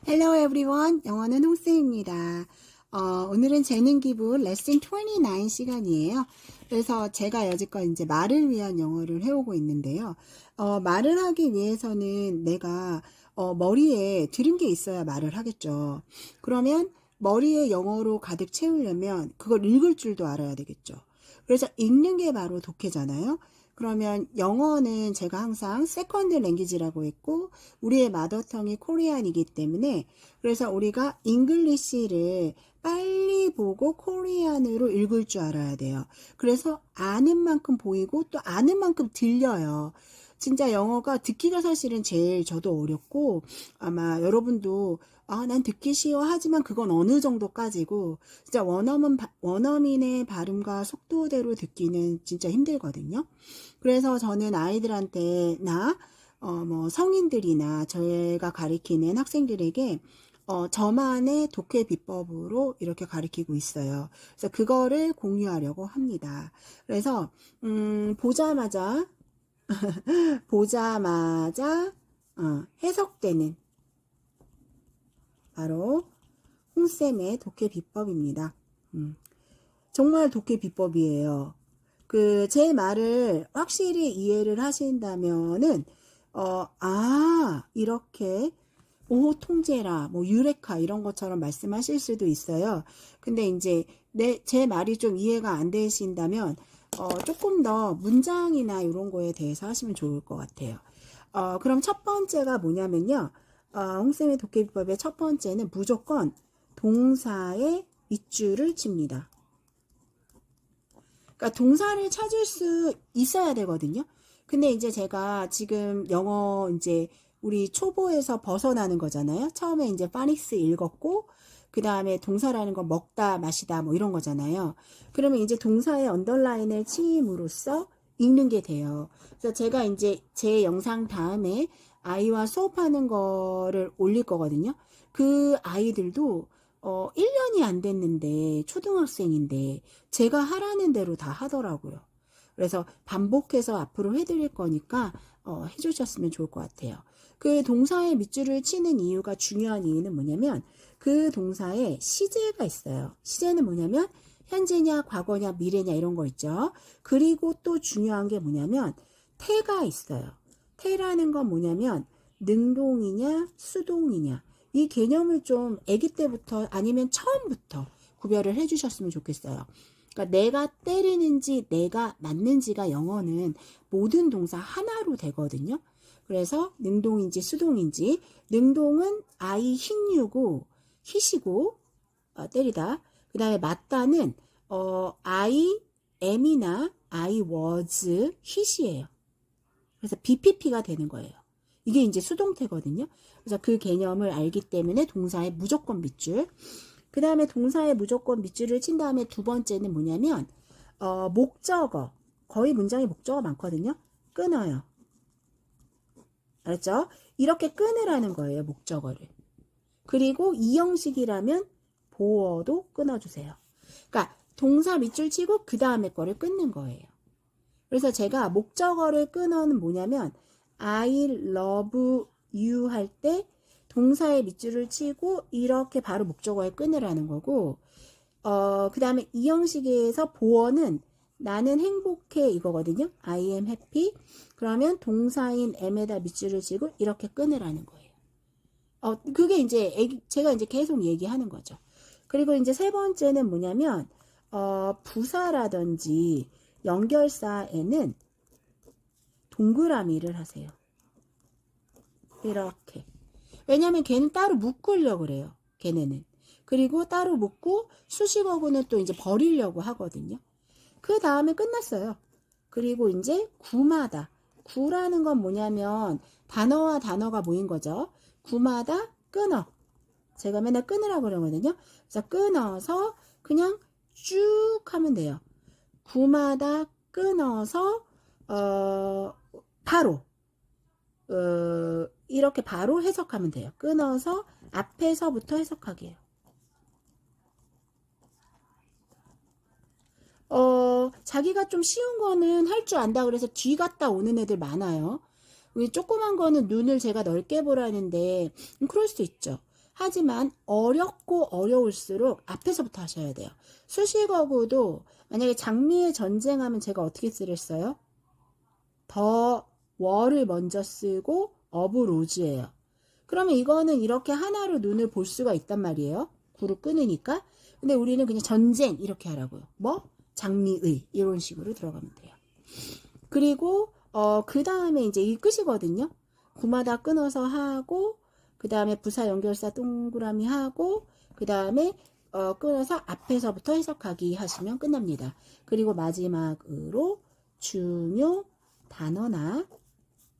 Hello everyone. 영어는 홍쌤입니다. 오늘은 재능 기부 레슨 29 시간이에요. 그래서 제가 여지껏 이제 말을 위한 영어를 해오고 있는데요. 말을 하기 위해서는 내가 머리에 들은 게 있어야 말을 하겠죠. 그러면 머리에 영어로 가득 채우려면 그걸 읽을 줄도 알아야 되겠죠. 그래서 읽는 게 바로 독해잖아요. 그러면 영어는 제가 항상 세컨드 랭귀지라고 했고 우리의 마더텅이 코리안이기 때문에 그래서 우리가 잉글리시를 빨리 보고 코리안으로 읽을 줄 알아야 돼요. 그래서 아는 만큼 보이고 또 아는 만큼 들려요. 진짜 영어가 듣기가 사실은 제일 저도 어렵고 아마 여러분도 난 듣기 쉬워 하지만 그건 어느 정도까지고 진짜 원어민의 발음과 속도대로 듣기는 진짜 힘들거든요. 그래서 저는 아이들한테 뭐 성인들이나 저희가 가르치는 학생들에게 저만의 독해 비법으로 이렇게 가르치고 있어요. 그래서 그거를 공유하려고 합니다. 그래서 보자마자 해석되는 바로 홍쌤의 독해 비법입니다. 정말 독해 비법이에요. 제 말을 확실히 이해를 하신다면은, 이렇게, 오, 통제라, 뭐, 유레카, 이런 것처럼 말씀하실 수도 있어요. 근데 이제, 제 말이 좀 이해가 안 되신다면, 조금 더 문장이나 이런 거에 대해서 하시면 좋을 것 같아요. 그럼 첫 번째가 뭐냐면요. 홍쌤의 독해 비법의 첫 번째는 무조건 동사의 밑줄을 칩니다. 그러니까 동사를 찾을 수 있어야 되거든요. 근데 이제 제가 지금 영어 이제 우리 초보에서 벗어나는 거잖아요. 처음에 이제 파닉스 읽었고 그 다음에 동사라는 건 먹다 마시다 뭐 이런 거잖아요. 그러면 이제 동사의 언더라인을 치임으로써 읽는 게 돼요. 그래서 제가 이제 제 영상 다음에 아이와 수업하는 거를 올릴 거거든요. 그 아이들도 1년이 안 됐는데 초등학생인데 제가 하라는 대로 다 하더라고요. 그래서 반복해서 앞으로 해드릴 거니까 해주셨으면 좋을 것 같아요. 그 동사의 밑줄을 치는 이유가 중요한 이유는 뭐냐면 그 동사에 시제가 있어요. 시제는 뭐냐면 현재냐 과거냐 미래냐 이런 거 있죠. 그리고 또 중요한 게 뭐냐면 태가 있어요. 태라는 건 뭐냐면 능동이냐 수동이냐 이 개념을 좀 아기 때부터 아니면 처음부터 구별을 해주셨으면 좋겠어요. 그러니까 내가 때리는지 내가 맞는지가 영어는 모든 동사 하나로 되거든요. 그래서 능동인지 수동인지 능동은 I hit you고 hit이고 때리다. 그 다음에 맞다는 I am이나 I was hit이에요. 그래서 BPP가 되는 거예요. 이게 이제 수동태거든요. 그래서 그 개념을 알기 때문에 동사의 무조건 밑줄. 그 다음에 동사의 무조건 밑줄을 친 다음에 두 번째는 뭐냐면 목적어. 거의 문장에 목적어 많거든요. 끊어요. 알았죠? 이렇게 끊으라는 거예요. 목적어를. 그리고 이 형식이라면 보어도 끊어주세요. 그러니까 동사 밑줄 치고 그 다음에 거를 끊는 거예요. 그래서 제가 목적어를 끊어는 뭐냐면 I love you 할 때 동사의 밑줄을 치고 이렇게 바로 목적어에 끊으라는 거고 그 다음에 이 형식에서 보어는 나는 행복해 이거거든요. I am happy. 그러면 동사인 am에다 밑줄을 치고 이렇게 끊으라는 거예요. 그게 이제 제가 이제 계속 얘기하는 거죠. 그리고 이제 세 번째는 뭐냐면 부사라든지 연결사에는 동그라미를 하세요. 이렇게. 왜냐면 걔는 따로 묶으려고 그래요. 걔네는. 그리고 따로 묶고 수식어구는 또 이제 버리려고 하거든요. 그 다음에 끝났어요. 그리고 이제 구마다. 구라는 건 뭐냐면 단어와 단어가 모인 거죠. 구마다 끊어. 제가 맨날 끊으라고 그러거든요. 그래서 끊어서 그냥 쭉 하면 돼요. 구마다 끊어서 바로 이렇게 바로 해석하면 돼요. 끊어서 앞에서부터 해석하게요. 자기가 좀 쉬운 거는 할 줄 안다 그래서 뒤 갔다 오는 애들 많아요. 조그만 거는 눈을 제가 넓게 보라는데 그럴 수도 있죠. 하지만 어렵고 어려울수록 앞에서부터 하셔야 돼요. 수식어구도 만약에 장미의 전쟁하면 제가 어떻게 쓰랬어요? 더 월을 먼저 쓰고 어브 로즈예요. 그러면 이거는 이렇게 하나로 눈을 볼 수가 있단 말이에요. 구를 끊으니까. 근데 우리는 그냥 전쟁 이렇게 하라고요. 뭐? 장미의 이런 식으로 들어가면 돼요. 그리고 그 다음에 이제 이 끝이거든요. 구마다 끊어서 하고 그 다음에 부사 연결사 동그라미 하고 그 다음에 끊어서 앞에서부터 해석하기 하시면 끝납니다. 그리고 마지막으로 중요 단어나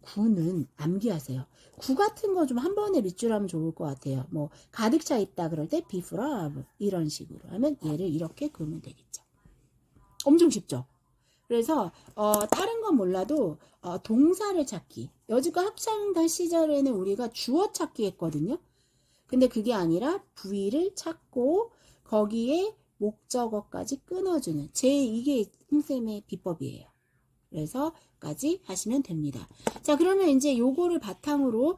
구는 암기하세요. 구 같은 거 좀 한 번에 밑줄 하면 좋을 것 같아요. 뭐 가득 차 있다 그럴 때 be full of 이런 식으로 하면 얘를 이렇게 그으면 되겠죠. 엄청 쉽죠? 그래서 다른 건 몰라도 동사를 찾기. 여지껏 학창단 시절에는 우리가 주어 찾기 했거든요. 근데 그게 아니라 부위를 찾고 거기에 목적어까지 끊어주는 이게 홍쌤의 비법이에요. 그래서까지 하시면 됩니다. 자, 그러면 이제 요거를 바탕으로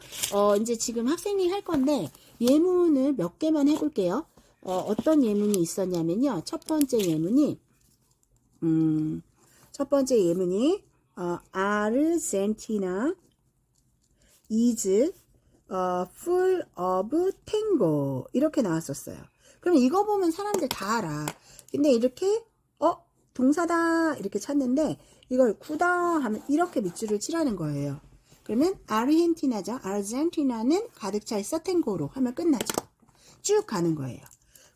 이제 지금 학생이 할 건데 예문을 몇 개만 해볼게요. 어떤 예문이 있었냐면요. 첫 번째 예문이 아르헨티나 is full of tango 이렇게 나왔었어요. 그럼 이거 보면 사람들 다 알아. 근데 이렇게 동사다 이렇게 찾는데 이걸 구다 하면 이렇게 밑줄을 치라는 거예요. 그러면 아르헨티나죠. 아르헨티나는 가득 차 있어 탱고로 하면 끝나죠. 쭉 가는 거예요.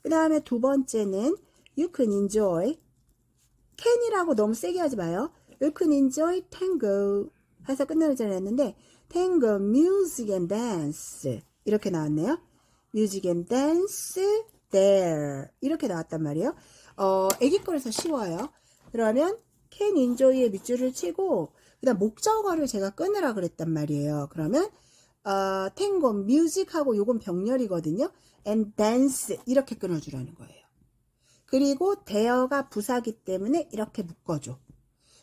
그 다음에 두 번째는 you can enjoy can이라고 너무 세게 하지 마요. You can enjoy tango 해서 끝나는 줄 알았는데 tango music and dance 이렇게 나왔네요. music and dance there 이렇게 나왔단 말이에요. 애기 거라서 쉬워요. 그러면 can enjoy의 밑줄을 치고 그다음 목적어를 제가 끊으라 그랬단 말이에요. 그러면 tango music하고 요건 병렬이거든요. and dance 이렇게 끊어주라는 거예요. 그리고 there가 부사기 때문에 이렇게 묶어줘.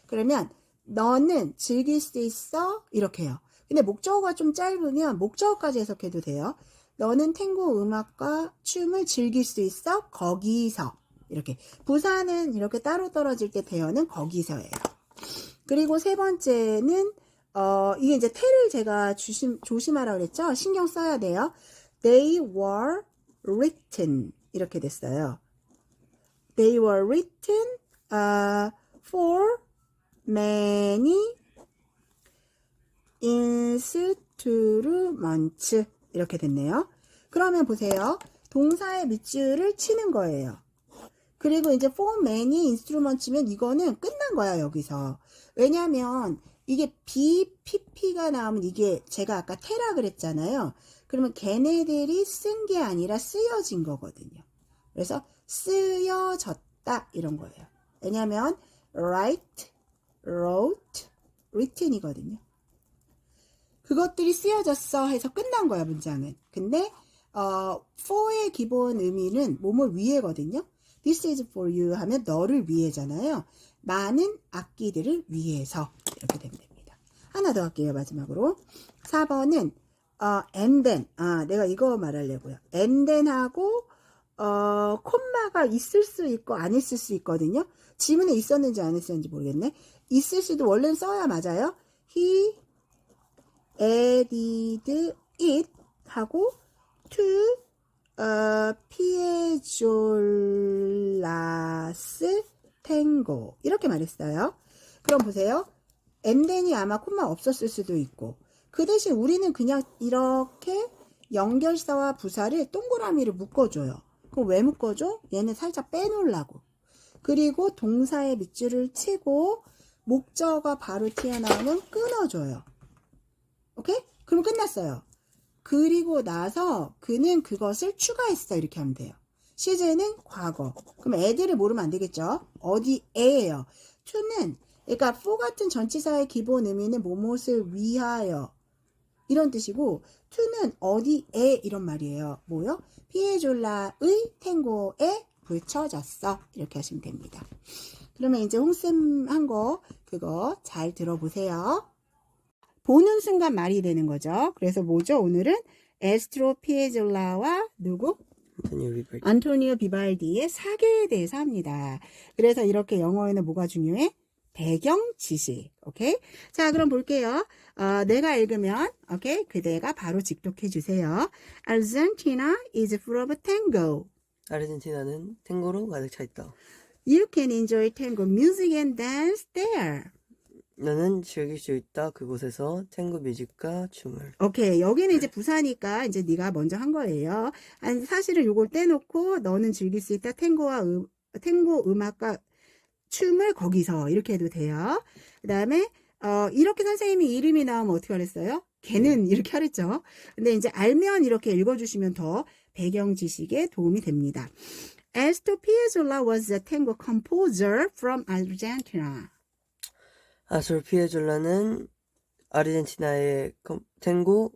그러면 너는 즐길 수 있어 이렇게 해요. 근데 목적어가 좀 짧으면 목적어까지 해석해도 돼요. 너는 탱고 음악과 춤을 즐길 수 있어 거기서 이렇게 부사는 이렇게 따로 떨어질 때 대어는 거기서예요. 그리고 세 번째는 이게 이제 태를 제가 조심하라 그랬죠. 신경 써야 돼요. They were written 이렇게 됐어요. They were written for many instruments 이렇게 됐네요. 그러면 보세요. 동사의 밑줄을 치는 거예요. 그리고 이제 for many instruments면 이거는 끝난 거야 여기서. 왜냐면 이게 BPP가 나오면 이게 제가 아까 테라 그랬잖아요. 그러면 걔네들이 쓴 게 아니라 쓰여진 거거든요. 그래서 쓰여졌다 이런 거예요. 왜냐면 write, wrote, written이거든요. 그것들이 쓰여졌어 해서 끝난 거야 문장은. 근데 for의 기본 의미는 뭐뭐 위해거든요. This is for you 하면 너를 위해잖아요. 많은 악기들을 위해서 이렇게 되면 됩니다. 하나 더 할게요. 마지막으로 4번은 and then 내가 이거 말하려고요. and then 하고 콤마가 있을 수 있고 안 있을 수 있거든요. 지문에 있었는지 안 있었는지 모르겠네. 있을 수도 원래는 써야 맞아요. He added it 하고 to 피에졸라스 탱고 이렇게 말했어요. 그럼 보세요. and then이 아마 콤마 없었을 수도 있고 그 대신 우리는 그냥 이렇게 연결사와 부사를 동그라미를 묶어줘요. 그럼 왜 묶어줘? 얘는 살짝 빼놓으려고. 그리고 동사의 밑줄을 치고 목적어가 바로 튀어나오면 끊어줘요. 오케이? 그럼 끝났어요. 그리고 나서 그는 그것을 추가했어 이렇게 하면 돼요. 시제는 과거. 그럼 애들을 모르면 안 되겠죠? 어디에예요. to는 그러니까 for 같은 전치사의 기본 의미는 무엇을 위하여 이런 뜻이고 to는 어디에 이런 말이에요. 뭐요? 피에졸라의 탱고에 붙여졌어 이렇게 하시면 됩니다. 그러면 이제 홍쌤 한 거 그거 잘 들어보세요. 보는 순간 말이 되는 거죠. 그래서 뭐죠? 오늘은 에스트로 피에졸라와 누구? 안토니오 비발디. 안토니오 비발디의 사계에 대해서 합니다. 그래서 이렇게 영어에는 뭐가 중요해? 배경 지식. 오케이? 자, 그럼 볼게요. 내가 읽으면 오케이? 그대가 바로 직독해 주세요. Argentina is full of tango. 아르헨티나는 탱고로 가득 차 있다. You can enjoy tango music and dance there. 너는 즐길 수 있다. 그곳에서 탱고 뮤직과 춤을. 오케이. 여기는 이제 부사니까 이제 네가 먼저 한 거예요. 아니, 사실은 요걸 떼놓고 너는 즐길 수 있다. 탱고 음악과 춤을 거기서 이렇게 해도 돼요. 그 다음에 이렇게 선생님이 이름이 나오면 어떻게 하랬어요? 걔는 이렇게 하랬죠. 근데 이제 알면 이렇게 읽어주시면 더 배경 지식에 도움이 됩니다. Astor Piazzolla was a tango composer from Argentina. 아솔 피에졸라는 아르헨티나의 탱고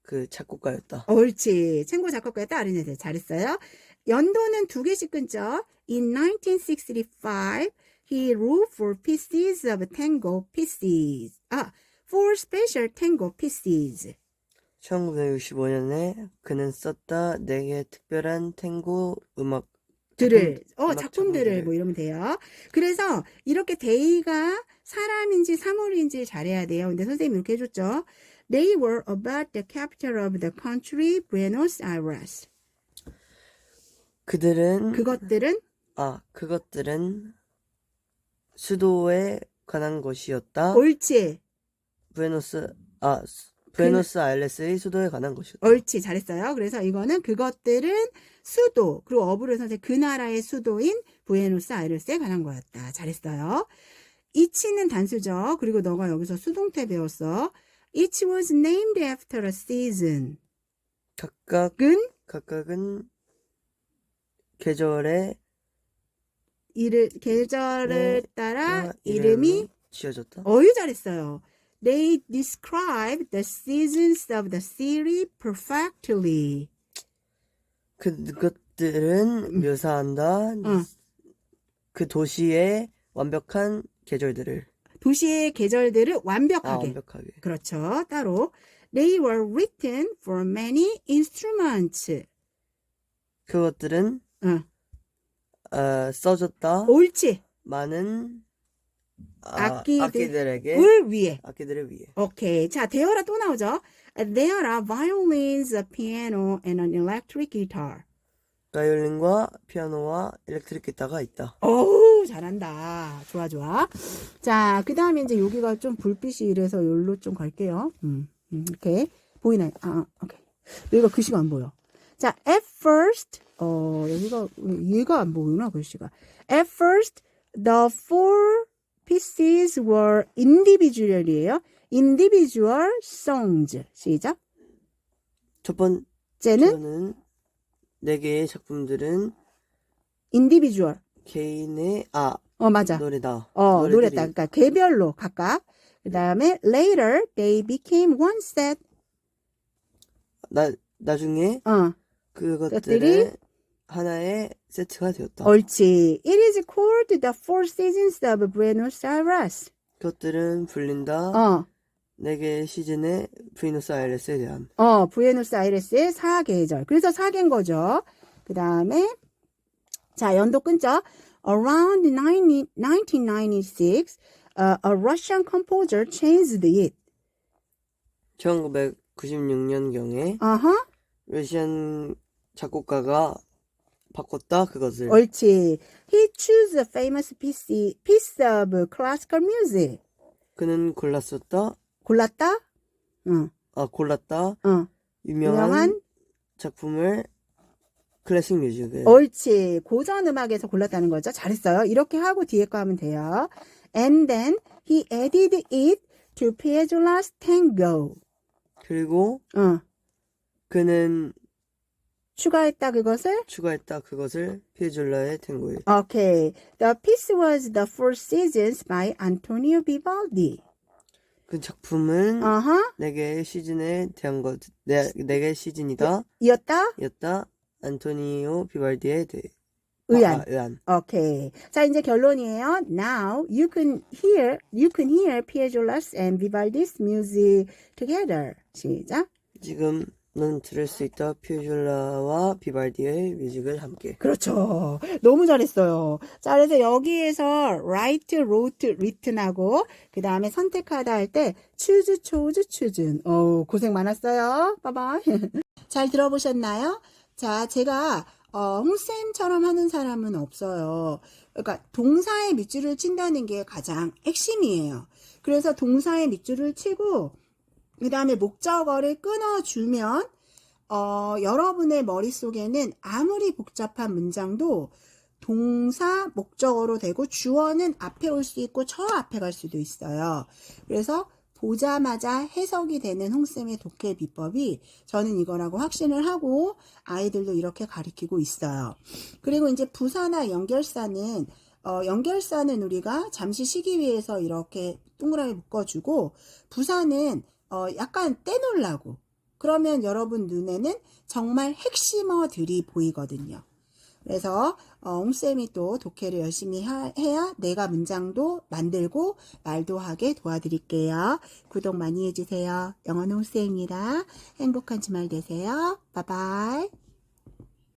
그 작곡가였다. 옳지. 탱고 작곡가였다. 아르헨티나 잘했어요. 연도는 두 개씩 끊죠. In 1965, he wrote four pieces of tango pieces. Four special tango pieces. 1965년에 그는 썼다 4개 특별한 탱고 작품들을 뭐 이러면 돼요. 그래서 이렇게 데이가 사람인지 사물인지 잘해야 돼요. 근데 선생님이 이렇게 해줬죠. They were about the capital of the country, Buenos Aires. 그것들은 수도에 관한 것이었다. 옳지. 부에노스아이레스의 수도에 관한 것이었다. 옳지. 잘했어요. 그래서 이거는 그것들은 수도, 그리고 어부를 선생 그 나라의 수도인 부에노스아이레스에 관한 거였다. 잘했어요. each는 단수죠. 그리고 너가 여기서 수동태 배웠어. Each was named after a season. 각각은 계절을 따라 이름이 지어졌다. 어유 잘했어요. They describe the seasons of the city perfectly. 그것들은 묘사한다. 그 도시의 완벽한 계절들을. 도시의 계절들을 완벽하게. 그렇죠. 따로. They were written for many instruments. 그것들은 써졌다. 옳지. 많은 악기들을 위해. 오케이. 자, 대어라 또 나오죠. There are violins, a piano, and an electric guitar. 바이올린과 피아노와 일렉트릭 기타가 있다. 어우, 잘한다. 좋아, 좋아. 자, 그 다음에 이제 여기가 좀 불빛이 이래서 여기로 좀 갈게요. 이렇게. 보이나요? 오케이. 여기가 글씨가 안 보여. 자, at first, 여기가, 얘가 안 보이구나, 글씨가. At first, the four pieces were individual이에요. individual songs. 시작. 첫 번째는 4개의 작품들은 individual. 개인의 맞아. 노래다. 노래다. 그러니까 개별로 각각. 그 다음에 later they became one set. 나중에 그것들이 하나의 세트가 되었다. 옳지. It is called the Four Seasons of Buenos Aires. 그것들은 불린다. 4개의 시즌의 부에노스아이레스에 대한. 부에노스아이레스의 4계절. 그래서 4개인 거죠. 그 다음에 자, 연도 끊죠. Around 1996, a Russian composer changed it. 1996년경에 러시안 작곡가가 바꿨다 그것을. 옳지. He chose a famous piece of classical music. 그는 골랐다. 유명한 작품을 클래식 뮤직을. 옳지. 고전 음악에서 골랐다는 거죠. 잘했어요. 이렇게 하고 뒤에 거 하면 돼요. And then he added it to Piazzolla's tango. 그리고 그는 추가했다 그것을 피에졸라의 탱고에. Okay. The piece was The Four Seasons by Antonio Vivaldi. 그 작품은 4개의 시즌에 대한 것, 4개의 시즌이다. 였다. 안토니오 비발디에 대해. 의한. 오케이. 자, 이제 결론이에요. Now you can hear Piazzolla's and Vivaldi's music together. 시작. 지금 는 들을 수 있다. 퓨줄라와 비발디의 뮤직을 함께. 그렇죠. 너무 잘했어요. 자, 그래서 여기에서 write, wrote, written하고 그 다음에 선택하다 할 때 choose, chose, chosen. 고생 많았어요. 빠바이. 잘 들어보셨나요? 자, 제가 홍쌤처럼 하는 사람은 없어요. 그러니까 동사의 밑줄을 친다는 게 가장 핵심이에요. 그래서 동사의 밑줄을 치고 그 다음에 목적어를 끊어주면 여러분의 머릿속에는 아무리 복잡한 문장도 동사, 목적어로 되고 주어는 앞에 올 수 있고 저 앞에 갈 수도 있어요. 그래서 보자마자 해석이 되는 홍쌤의 독해 비법이 저는 이거라고 확신을 하고 아이들도 이렇게 가르치고 있어요. 그리고 이제 부사나 연결사는 우리가 잠시 쉬기 위해서 이렇게 동그라미 묶어주고 부사는 약간 떼놓으려고 그러면 여러분 눈에는 정말 핵심어들이 보이거든요. 그래서 홍쌤이 또 독해를 열심히 해야 내가 문장도 만들고 말도 하게 도와드릴게요. 구독 많이 해주세요. 영어는 홍쌤입니다. 행복한 주말 되세요. 바이바이.